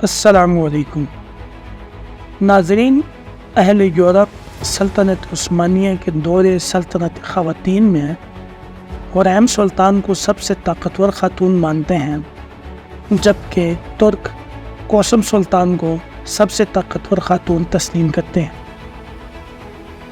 السلام علیکم ناظرین، اہل یورپ سلطنت عثمانیہ کے دور سلطنت خواتین میں حریم سلطان کو سب سے طاقتور خاتون مانتے ہیں، جبکہ ترک کوسم سلطان کو سب سے طاقتور خاتون تسلیم کرتے ہیں۔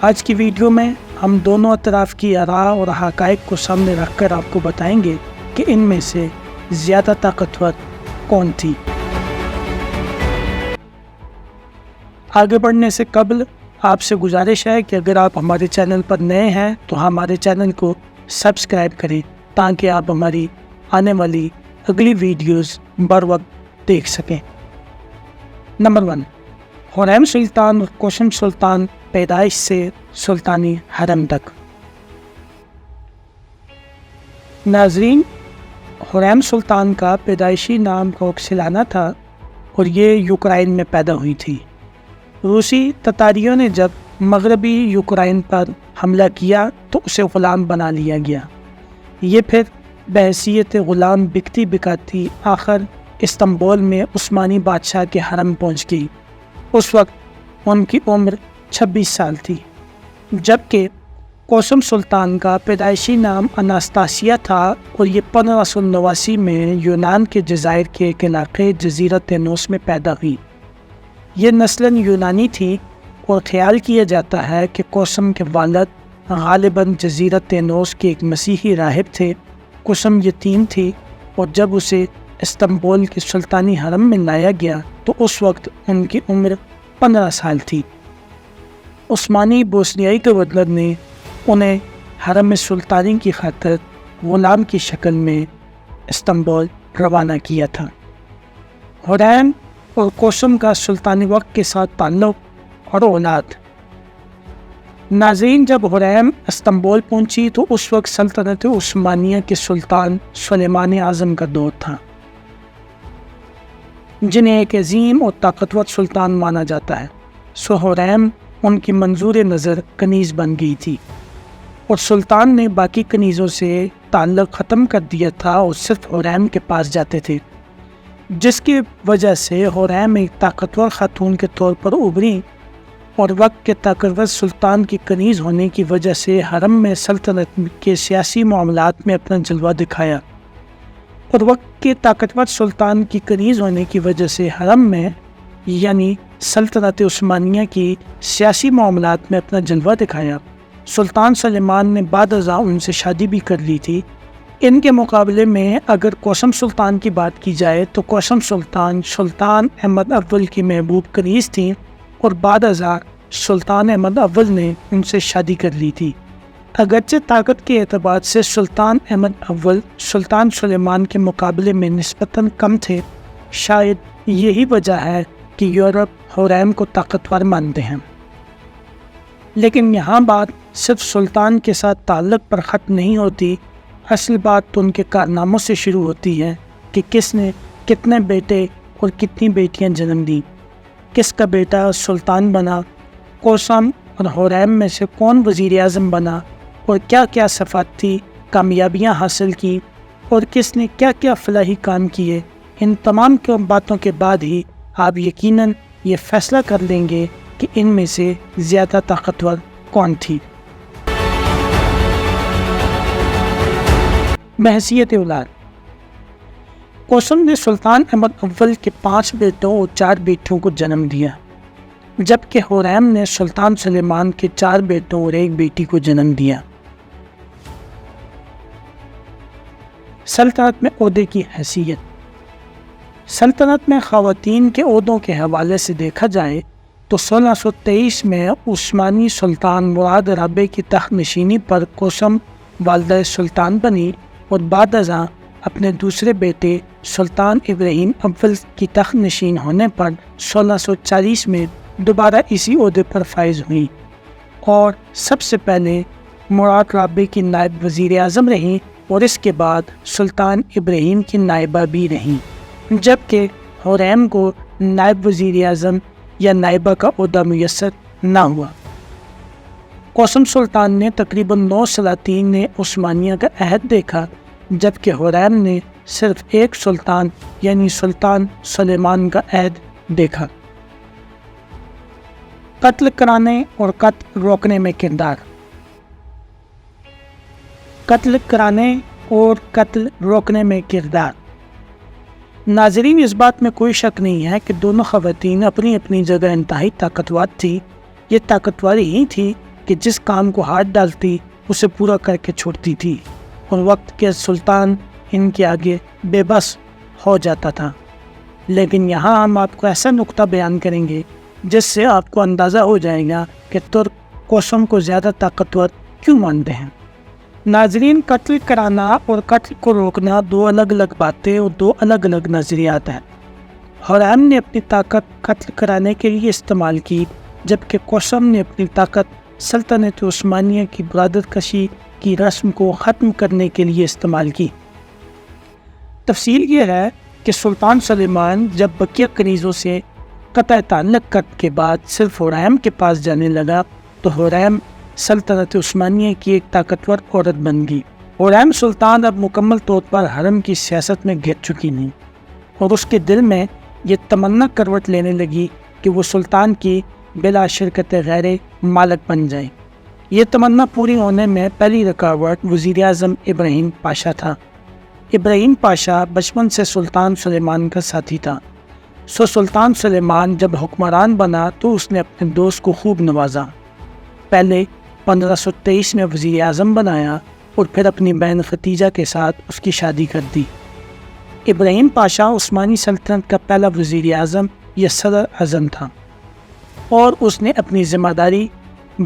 آج کی ویڈیو میں ہم دونوں اطراف کی آراء اور حقائق کو سامنے رکھ کر آپ کو بتائیں گے کہ ان میں سے زیادہ طاقتور کون تھی۔ آگے بڑھنے سے قبل آپ سے گزارش ہے کہ اگر آپ ہمارے چینل پر نئے ہیں تو ہمارے چینل کو سبسکرائب کریں تاکہ آپ ہماری آنے والی اگلی ویڈیوز بر وقت دیکھ سکیں۔ نمبر 1، حریم سلطان اور کوسم سلطان پیدائش سے سلطانی حرم تک۔ ناظرین، حریم سلطان کا پیدائشی نام روکسلانا تھا اور یہ یوکرائن میں پیدا ہوئی تھی۔ روسی تتاریوں نے جب مغربی یوکرائن پر حملہ کیا تو اسے غلام بنا لیا گیا۔ یہ پھر بحیثیت غلام بکتی بکاتی آخر استنبول میں عثمانی بادشاہ کے حرم پہنچ گئی۔ اس وقت ان کی عمر 26 سال تھی، جبکہ کوسم سلطان کا پیدائشی نام اناستاسیہ تھا اور یہ 1589 میں یونان کے جزائر کے ایک علاقے جزیرہ تینوس میں پیدا ہوئی۔ یہ نسلاً یونانی تھی اور خیال کیا جاتا ہے کہ کوسم کے والد غالباً جزیرہ تینوس کے ایک مسیحی راہب تھے۔ کوسم یتیم تھی اور جب اسے استنبول کے سلطانی حرم میں لایا گیا تو اس وقت ان کی عمر 15 سال تھی۔ عثمانی بوسنیائی گورنر نے انہیں حرم سلطانی کی خاطر غلام کی شکل میں استنبول روانہ کیا تھا۔ حریم اور کوسم کا سلطانی وقت کے ساتھ تعلق اور اولاد۔ ناظرین، جب حریم استنبول پہنچی تو اس وقت سلطنت عثمانیہ کے سلطان سلیمان اعظم کا دور تھا، جنہیں ایک عظیم اور طاقتور سلطان مانا جاتا ہے۔ حریم ان کی منظور نظر کنیز بن گئی تھی اور سلطان نے باقی کنیزوں سے تعلق ختم کر دیا تھا اور صرف حریم کے پاس جاتے تھے، جس کی وجہ سے حریم ایک طاقتور خاتون کے طور پر ابھری اور وقت کے طاقتور سلطان کی کنیز ہونے کی وجہ سے حرم میں سلطنت کے سیاسی معاملات میں اپنا جلوہ دکھایا، اور وقت کے طاقتور سلطان کی کنیز ہونے کی وجہ سے حرم میں یعنی سلطنت عثمانیہ کی سیاسی معاملات میں اپنا جلوہ دکھایا۔ سلطان سلیمان نے بعد ازاں ان سے شادی بھی کر لی تھی۔ ان کے مقابلے میں اگر کوسم سلطان کی بات کی جائے تو کوسم سلطان احمد اول کی محبوب کنیز تھیں اور بعد ازاں سلطان احمد اول نے ان سے شادی کر لی تھی۔ اگرچہ طاقت کے اعتبار سے سلطان احمد اول سلطان سلیمان کے مقابلے میں نسبتاً کم تھے، شاید یہی وجہ ہے کہ یورپ حریم کو طاقتور مانتے ہیں۔ لیکن یہاں بات صرف سلطان کے ساتھ تعلق پر ختم نہیں ہوتی، اصل بات تو ان کے کارناموں سے شروع ہوتی ہے کہ کس نے کتنے بیٹے اور کتنی بیٹیاں جنم دیں، کس کا بیٹا سلطان بنا، کوسم اور حریم میں سے کون وزیر اعظم بنا، اور کیا کیا صفاقتی کامیابیاں حاصل کی، اور کس نے کیا کیا فلاحی کام کیے۔ ان تمام باتوں کے بعد ہی آپ یقیناً یہ فیصلہ کر لیں گے کہ ان میں سے زیادہ طاقتور کون تھی۔ بحیثیت اولاد، کوسم نے سلطان احمد اول کے 5 بیٹوں اور 4 بیٹیوں کو جنم دیا، جبکہ حریم نے سلطان سلیمان کے 4 بیٹوں اور 1 بیٹی کو جنم دیا۔ سلطنت میں عہدے کی حیثیت۔ سلطنت میں خواتین کے عہدوں کے حوالے سے دیکھا جائے تو 1623 میں عثمانی سلطان مراد رابع کی تخت نشینی پر کوسم والدہ سلطان بنی اور بعد ازاں اپنے دوسرے بیٹے سلطان ابراہیم اول کی تخت نشین ہونے پر 1640 میں دوبارہ اسی عہدے پر فائز ہوئیں اور سب سے پہلے مراد رابع کی نائب وزیر اعظم رہیں اور اس کے بعد سلطان ابراہیم کی نائبہ بھی رہیں، جبکہ حریم کو نائب وزیر اعظم یا نائبہ کا عہدہ میسر نہ ہوا۔ کوسم سلطان نے تقریباً 9 سلاطین عثمانیہ کا عہد دیکھا، جبکہ حریم نے صرف ایک سلطان یعنی سلطان سلیمان کا عہد دیکھا۔ قتل کرانے اور قتل روکنے میں کردار۔ قتل کرانے اور قتل روکنے میں کردار۔ ناظرین، اس بات میں کوئی شک نہیں ہے کہ دونوں خواتین اپنی اپنی جگہ انتہائی طاقتور تھی۔ یہ طاقتور ہی تھی کہ جس کام کو ہاتھ ڈالتی اسے پورا کر کے چھوڑتی تھی، اور وقت کے سلطان ان کے آگے بے بس ہو جاتا تھا۔ لیکن یہاں ہم آپ کو ایسا نقطہ بیان کریں گے جس سے آپ کو اندازہ ہو جائے گا کہ ترک کوسم کو زیادہ طاقتور کیوں مانتے ہیں۔ ناظرین، قتل کرانا اور قتل کو روکنا دو الگ الگ باتیں اور دو الگ الگ نظریات ہیں۔ حرام نے اپنی طاقت قتل کرانے کے لیے استعمال کی، جبکہ کوسم نے اپنی طاقت سلطنت عثمانیہ کی برادر کشی کی رسم کو ختم کرنے کے لیے استعمال کی۔ تفصیل یہ ہے کہ سلطان سلیمان جب بقیہ کنیزوں سے قطع تعلق کے بعد صرف حرام کے پاس جانے لگا تو حرام سلطنت عثمانیہ کی ایک طاقتور عورت بن گئی۔ حرام سلطان اب مکمل طور پر حرم کی سیاست میں گر چکی نہیں، اور اس کے دل میں یہ تمنا کروٹ لینے لگی کہ وہ سلطان کی بلا شرکت غیر مالک بن جائے۔ یہ تمنا پوری ہونے میں پہلی رکاوٹ وزیر اعظم ابراہیم پاشا تھا۔ ابراہیم پاشا بچپن سے سلطان سلیمان کا ساتھی تھا، سلطان سلیمان جب حکمران بنا تو اس نے اپنے دوست کو خوب نوازا۔ پہلے 1523 میں وزیر اعظم بنایا اور پھر اپنی بہن ختیجہ کے ساتھ اس کی شادی کر دی۔ ابراہیم پاشا عثمانی سلطنت کا پہلا وزیر اعظم یا صدر اعظم تھا، اور اس نے اپنی ذمہ داری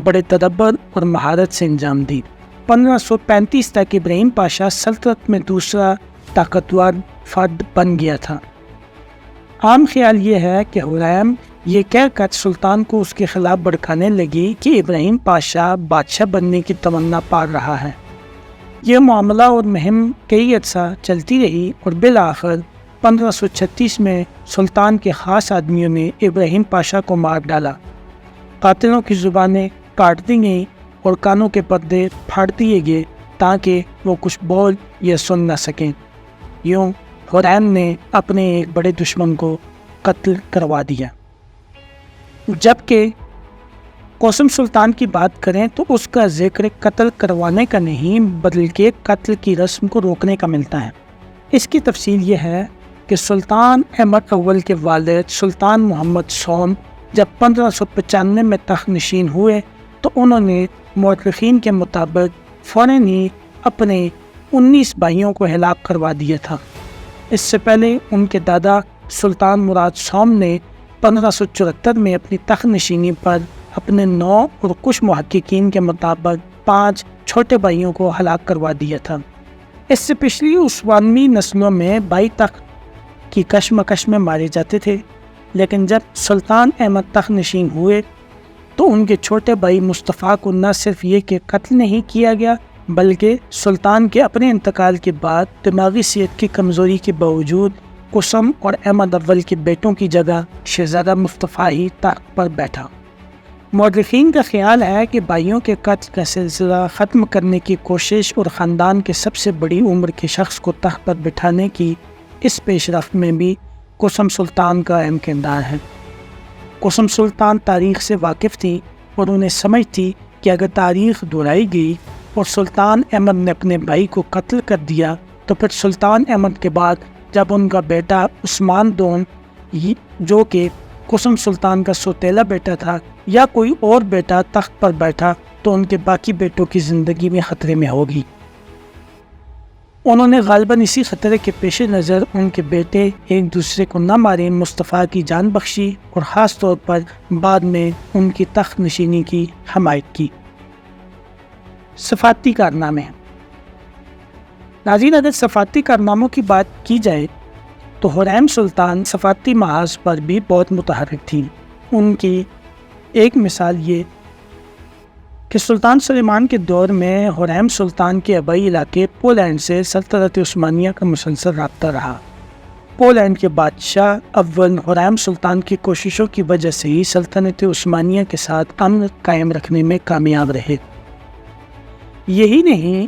بڑے تدبر اور مہارت سے انجام دی۔ 1535 تک ابراہیم پاشا سلطنت میں دوسرا طاقتور فرد بن گیا تھا۔ عام خیال یہ ہے کہ حرام یہ کہہ کر سلطان کو اس کے خلاف بھڑکانے لگی کہ ابراہیم پاشا بادشاہ بننے کی تمنا پال رہا ہے۔ یہ معاملہ اور مہم کئی عرصہ چلتی رہی، اور بالآخر 1536 میں سلطان کے خاص آدمیوں نے ابراہیم پاشا کو مار ڈالا۔ قاتلوں کی زبانیں کاٹ دی گئیں اور کانوں کے پردے پھاڑ دیے گئے تاکہ وہ کچھ بول یا سن نہ سکیں۔ یوں حرام نے اپنے ایک بڑے دشمن کو قتل کروا دیا۔ جبکہ کوسم سلطان کی بات کریں تو اس کا ذکر قتل کروانے کا نہیں بلکہ قتل کی رسم کو روکنے کا ملتا ہے۔ اس کی تفصیل یہ ہے کہ سلطان احمد اول کے والد سلطان محمد سوم جب 1595 میں تخت نشین ہوئے تو انہوں نے مورخین کے مطابق فوراً ہی اپنے 19 بھائیوں کو ہلاک کروا دیا تھا۔ اس سے پہلے ان کے دادا سلطان مراد سوم نے 1574 میں اپنی تخت نشینی پر اپنے 9 اور کچھ محققین کے مطابق 5 چھوٹے بھائیوں کو ہلاک کروا دیا تھا۔ اس سے پچھلی عثمانی نسلوں میں بھائی تخت کی کشمکش میں مارے جاتے تھے، لیکن جب سلطان احمد تخت نشین ہوئے تو ان کے چھوٹے بھائی مصطفیٰ کو نہ صرف یہ کہ قتل نہیں کیا گیا بلکہ سلطان کے اپنے انتقال کے بعد دماغی صحت کی کمزوری کے باوجود قسم اور احمد اول کے بیٹوں کی جگہ شہزادہ مصطفیٰ ہی تخت پر بیٹھا۔ مورخین کا خیال ہے کہ بھائیوں کے قتل کا سلسلہ ختم کرنے کی کوشش اور خاندان کے سب سے بڑی عمر کے شخص کو تخت پر بٹھانے کی اس پیش رفت میں بھی قسم سلطان کا اہم کردار ہے۔ قسم سلطان تاریخ سے واقف تھی اور انہیں سمجھ تھی کہ اگر تاریخ دہرائی گئی اور سلطان احمد نے اپنے بھائی کو قتل کر دیا تو پھر سلطان احمد کے بعد جب ان کا بیٹا عثمان دون جو کہ قسم سلطان کا سوتیلا بیٹا تھا یا کوئی اور بیٹا تخت پر بیٹھا تو ان کے باقی بیٹوں کی زندگی میں خطرے میں ہوگی۔ انہوں نے غالباً اسی خطرے کے پیش نظر ان کے بیٹے ایک دوسرے کو نہ مارے مصطفیٰ کی جان بخشی اور خاص طور پر بعد میں ان کی تخت نشینی کی حمایت کی۔ صفاتی کارنامے۔ ناظرین، اگر صفاتی کارناموں کی بات کی جائے تو حرام سلطان صفاتی محاذ پر بھی بہت متحرک تھی۔ ان کی ایک مثال یہ کہ سلطان سلیمان کے دور میں حرام سلطان کے آبائی علاقے پولینڈ سے سلطنت عثمانیہ کا مسلسل رابطہ رہا۔ پولینڈ کے بادشاہ اول حرام سلطان کی کوششوں کی وجہ سے ہی سلطنت عثمانیہ کے ساتھ امن قائم رکھنے میں کامیاب رہے۔ یہی نہیں